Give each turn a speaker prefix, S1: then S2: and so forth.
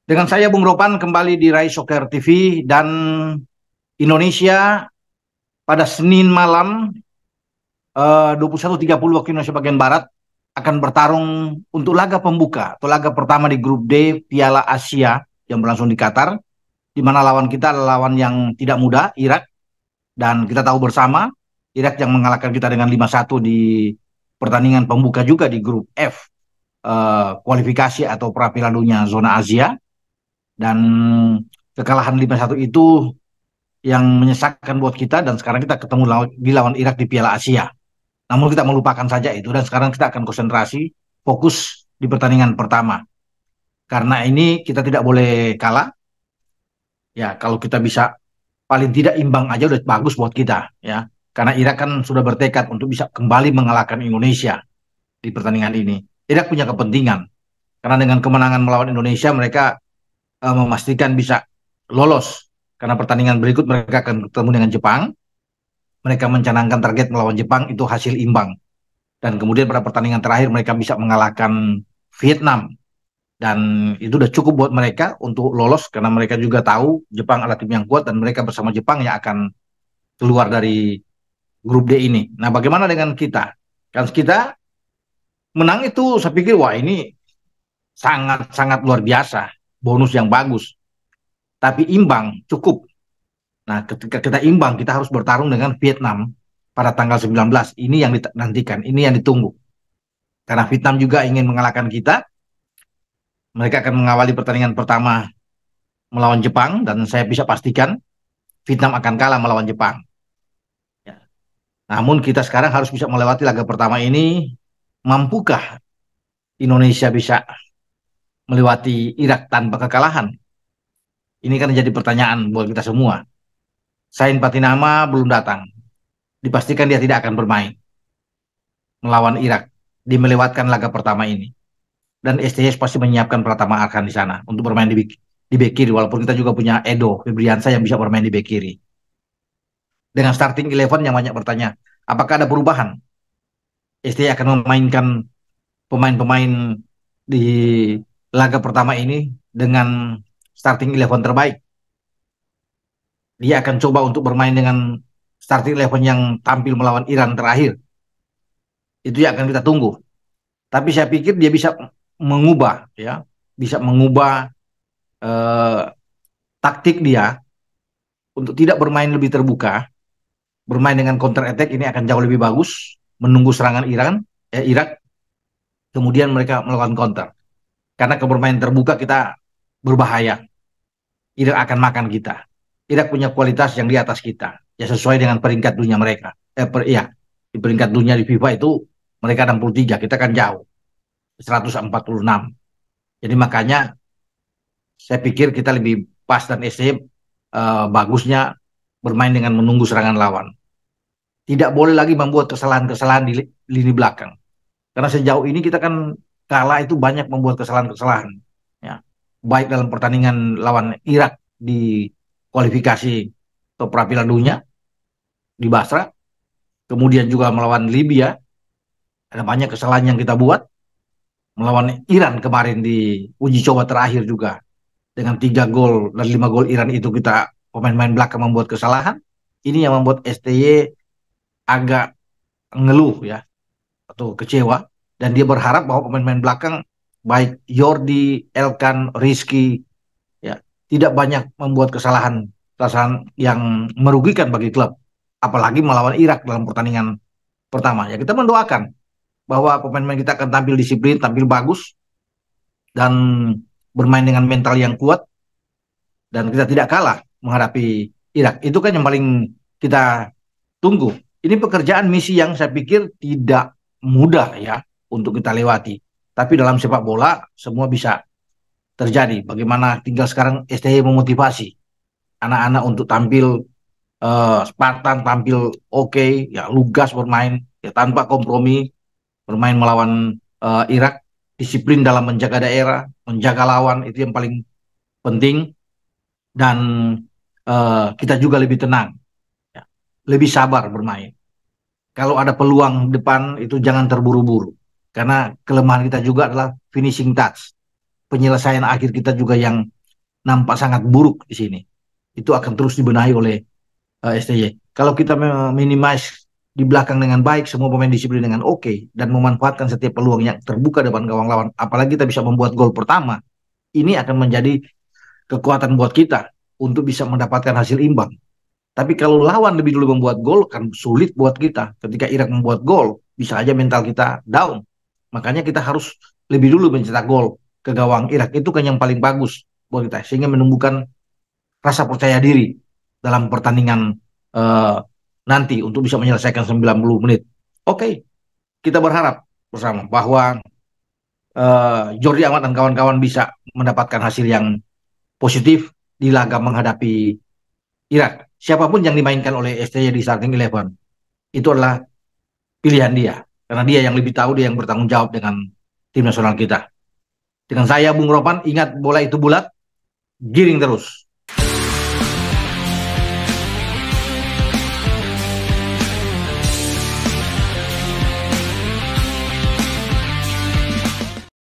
S1: Dengan saya Bung Ropan kembali di Rai Soccer TV dan Indonesia pada Senin malam 21.30 waktu Indonesia bagian Barat akan bertarung untuk laga pembuka atau laga pertama di grup D Piala Asia yang berlangsung di Qatar, di mana lawan kita adalah lawan yang tidak mudah, Irak, dan kita tahu bersama Irak yang mengalahkan kita dengan 5-1 di pertandingan pembuka juga di grup F, kualifikasi atau pra Piala Dunia zona Asia. Dan kekalahan 5-1 itu yang menyesakkan buat kita, dan sekarang kita ketemu di lawan Irak di Piala Asia. Namun kita melupakan saja itu dan sekarang kita akan konsentrasi fokus di pertandingan pertama. Karena ini kita tidak boleh kalah. Ya, kalau kita bisa paling tidak imbang aja udah bagus buat kita ya. Karena Irak kan sudah bertekad untuk bisa kembali mengalahkan Indonesia di pertandingan ini. Irak punya kepentingan karena dengan kemenangan melawan Indonesia mereka memastikan bisa lolos, karena pertandingan berikut mereka akan bertemu dengan Jepang. Mereka mencanangkan target melawan Jepang itu hasil imbang, dan kemudian pada pertandingan terakhir mereka bisa mengalahkan Vietnam, dan itu udah cukup buat mereka untuk lolos karena mereka juga tahu Jepang adalah tim yang kuat dan mereka bersama Jepang yang akan keluar dari grup D ini. Nah, bagaimana dengan kita? Kan kita menang itu saya pikir wah ini sangat-sangat luar biasa, bonus yang bagus. Tapi imbang cukup. Nah, ketika kita imbang, kita harus bertarung dengan Vietnam pada tanggal 19. Ini yang dinantikan, ini yang ditunggu. Karena Vietnam juga ingin mengalahkan kita. Mereka akan mengawali pertandingan pertama melawan Jepang, dan saya bisa pastikan Vietnam akan kalah melawan Jepang. Ya. Namun kita sekarang harus bisa melewati laga pertama ini. Mampukah Indonesia bisa melewati Irak tanpa kekalahan? Ini kan jadi pertanyaan buat kita semua. Sain Patinama belum datang. Dipastikan dia tidak akan bermain melawan Irak di melewatkan laga pertama ini. Dan STS pasti menyiapkan Pratama Arhan di sana untuk bermain di bek kiri, walaupun kita juga punya Edo Febriansa yang bisa bermain di bek kiri. Dengan starting 11 yang banyak bertanya, apakah ada perubahan? STS akan memainkan pemain-pemain di laga pertama ini dengan starting 11 terbaik. Dia akan coba untuk bermain dengan starting 11 yang tampil melawan Iran terakhir. Itu yang akan kita tunggu. Tapi saya pikir dia bisa mengubah, ya, bisa mengubah eh, taktik dia untuk tidak bermain lebih terbuka, bermain dengan counter attack ini akan jauh lebih bagus, menunggu serangan Irak, kemudian mereka melakukan counter. Karena kebermain terbuka kita berbahaya, Irak akan makan kita. Irak punya kualitas yang di atas kita, ya sesuai dengan peringkat dunia mereka. Ya, di peringkat dunia di FIFA itu mereka 63, kita kan jauh, 146. Jadi makanya saya pikir kita lebih pas dan SC bagusnya bermain dengan menunggu serangan lawan. Tidak boleh lagi membuat kesalahan-kesalahan di lini belakang. Karena sejauh ini kita kan kalah itu banyak membuat kesalahan-kesalahan. Ya. Baik dalam pertandingan lawan Irak di kualifikasi atau pra Piala Dunia di Basra, kemudian juga melawan Libya, ada banyak kesalahan yang kita buat. Melawan Iran kemarin di uji coba terakhir juga, dengan 3 gol dan 5 gol Iran itu kita pemain-pemain belakang membuat kesalahan. Ini yang membuat STY agak ngeluh ya, atau kecewa, dan dia berharap bahwa pemain-pemain belakang baik Yordi, Elkan, Rizky ya tidak banyak membuat kesalahan yang merugikan bagi klub, apalagi melawan Irak dalam pertandingan pertama. Ya, kita mendoakan bahwa pemain-pemain kita akan tampil disiplin, tampil bagus, dan bermain dengan mental yang kuat, dan kita tidak kalah menghadapi Irak. Itu kan yang paling kita tunggu. Ini pekerjaan misi yang saya pikir tidak mudah ya untuk kita lewati. Tapi dalam sepak bola semua bisa terjadi. Bagaimana tinggal sekarang STY memotivasi anak-anak untuk tampil Spartan, tampil oke, ya lugas bermain, ya tanpa kompromi, bermain melawan Irak, disiplin dalam menjaga daerah, menjaga lawan, itu yang paling penting. Dan kita juga lebih tenang, ya, lebih sabar bermain. Kalau ada peluang depan itu jangan terburu-buru, karena kelemahan kita juga adalah finishing touch, penyelesaian akhir kita juga yang nampak sangat buruk di sini. Itu akan terus dibenahi oleh STY. Kalau kita minimize di belakang dengan baik, semua pemain disiplin dengan oke, dan memanfaatkan setiap peluang yang terbuka depan gawang lawan, apalagi kita bisa membuat gol pertama, ini akan menjadi kekuatan buat kita untuk bisa mendapatkan hasil imbang. Tapi kalau lawan lebih dulu membuat gol, kan sulit buat kita. Ketika Irak membuat gol, bisa aja mental kita down. Makanya kita harus lebih dulu mencetak gol ke gawang Irak. Itu kan yang paling bagus buat kita. Sehingga menumbuhkan rasa percaya diri dalam pertandingan uh, nanti untuk bisa menyelesaikan 90 menit. Oke, kita berharap bersama bahwa Jordi Amat dan kawan-kawan bisa mendapatkan hasil yang positif di laga menghadapi Irak. Siapapun yang dimainkan oleh STY di starting eleven itu adalah pilihan dia. Karena dia yang lebih tahu, dia yang bertanggung jawab dengan tim nasional kita. Dengan saya, Bung Ropan, ingat bola itu bulat, giring terus.